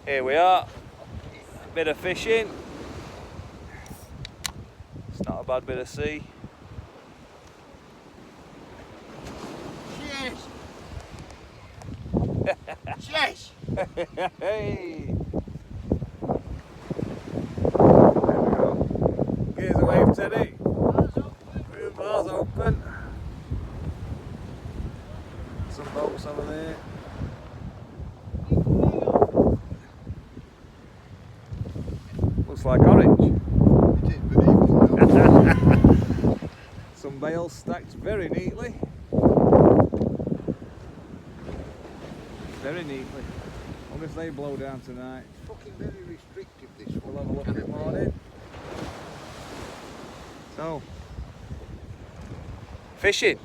Here we are, bit of fishing. It's not a bad bit of sea. Cheers! Cheers! Hey! There we go. Here's a wave, Teddy. Bars open. Some boats over there. Looks like orange. It is, but even Some bales stacked very neatly. Very neatly. Wonder if they blow down tonight. it's fucking very restrictive, this We'll one. have a look in the morning. So, fishing.